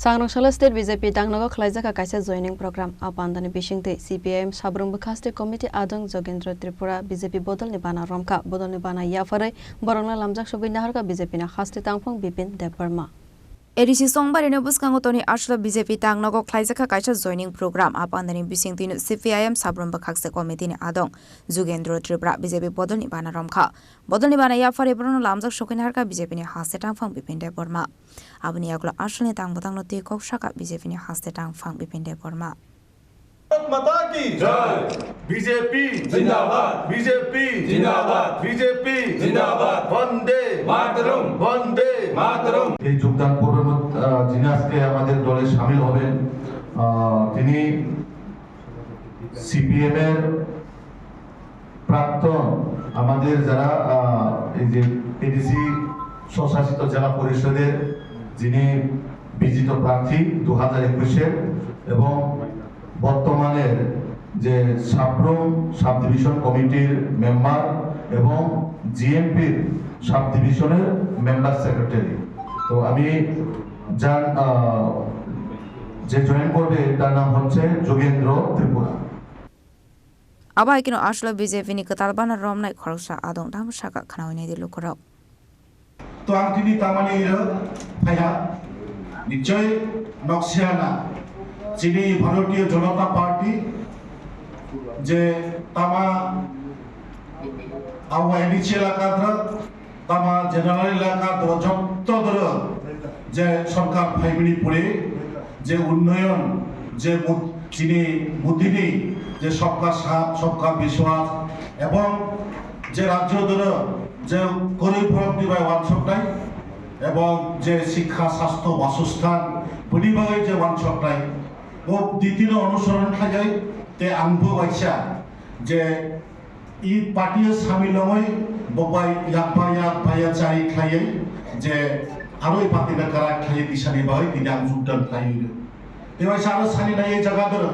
Sangrangshal State BJP Dangnago Khlaijaka kaisa joining program apandani bisingte CPIM Sabrung Bukhaste Committee Adong Jogendra Tripura BJP Bodol ni bana Romka Bodol ni bana Yafarai Borongla Lamjak Sobi Naharka BJP na Khaste Tangphong Bipin Deparma Edisi Songbari no Buskangotoni Ashla BJP Dangnago Khlaijaka kaisa joining program apandani bisingte CPIM Sabrung Bukhaste Committee ni Adong Jogendra Tripura BJP Bodol ni bana Romka Bodol ni bana Yafarai Borongla Lamjak Sobi Naharka BJP ni Khaste Tangphong Bipin Deparma Abni aglo ashlni tangbotang no te kok shaka BJP ni haste tang phang bipin deparma माता की जय BJP जिंदाबाद BJP जिंदाबाद BJP जिंदाबाद वंदे मातरम वंदे मातरम এই যোগদান পর্বের যিনি আজকে আমাদের দলে শামিল হবেন তিনি সিপিএম এর প্রাক্তন আমাদের যারা এই যে এডিসি স্বশাসিত জেলা পরিষদের যিনি বিজিত প্রার্থী 2021 এবং বর্তমানের যে সাব্রুম সাব ডিভিশন কমিটির মেম্বার এবং জিএমপির সাব ডিভিশনের মেম্বার সেক্রেটারি তো আমি যে জয়েন করবে তার নাম হচ্ছে যোগেন্দ্র ত্রিপুরা আবাই কিনো আসলে বিজেপি নি কতালবানা রমনাই খরকসা আদং দাম শাকা খানাওনি দিল করক তো আংটিনি তামানি ভাইয়া নিশ্চয় নকশিয়ানা যিনি ভারতীয় জনতা পার্টি যে তামা আওয়া এডিসি এলাকার তামা জেনারেল এলাকার যত যে সরকার ফাইমিনি পড়ে যে উন্নয়ন যে যিনি মোদিনী যে সবকা সাথ সবকা বিশ্বাস এবং যে রাজ্য যে গরিব ফরকনি বাই ওয়ানশপটাই এবং যে শিক্ষা স্বাস্থ্য বাসস্থান বনিবাই যে ওয়ানশপটাই ও দ্বিতীয় অনুসরণ খাই তে আংবো বাইসা যে ই পার্টিও সামিল হয় ববাই ইয়াকবায়া চাই খাই যে আরো এই পাতিনা কারা খাই দিশানি বাই তিনি আং যোগদান খাই এবার আরো সানি নাই এই জায়গা ধরে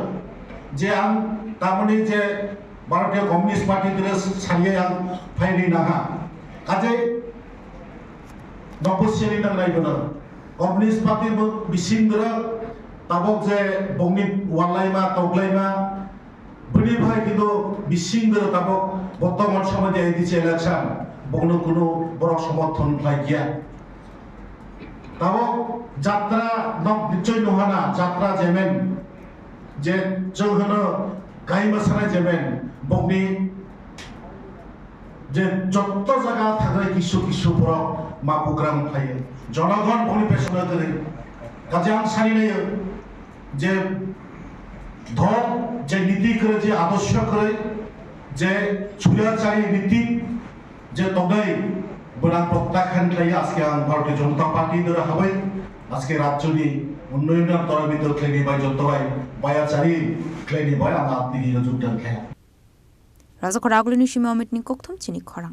যে আং তারমানে যে ভারতীয় কমিউনিস্ট পার্টি ধরে সারিয়ে আং ফাইনি নাহা কাজে নবশ্রেণী নাইব না কমিউনিস্ট পার্টির বিশিং ধরে তাবক যে বংনি ওয়ানলাইমা তগলাইমা বনি ভাই কিন্তু বিশিং ধরে তাবক বর্তমান সময় যে দিচ্ছে ইলেকশন বংন কোনো বড় সমর্থন পাই গিয়া তাবক যাত্রা নক নিশ্চয় নহানা যাত্রা যেমেন যে জৌহন গাই মাসানায় যেমেন বংনি যে যত জায়গা থাকে কিছু কিছু বড় মা প্রোগ্রাম খাই জনগণ বনি পেশনা করে কাজে আং সারি নাই যে ধর যে নীতি করে যে আদর্শ করে যে ছুয়াচারী নীতি যে তগাই বনাম প্রত্যাখ্যান খাই আজকে আং ভারতীয় জনতা পার্টি ধরে হাবাই আজকে রাজ্যনি উন্নয়নের তরবিত খেলি বাই যতবাই বায়াচারী খেলি বাই আমরা আপনি যোগদান খাই রাজা খরাগুলিনি সীমা অমিত নি কোকথম চিনি খরাং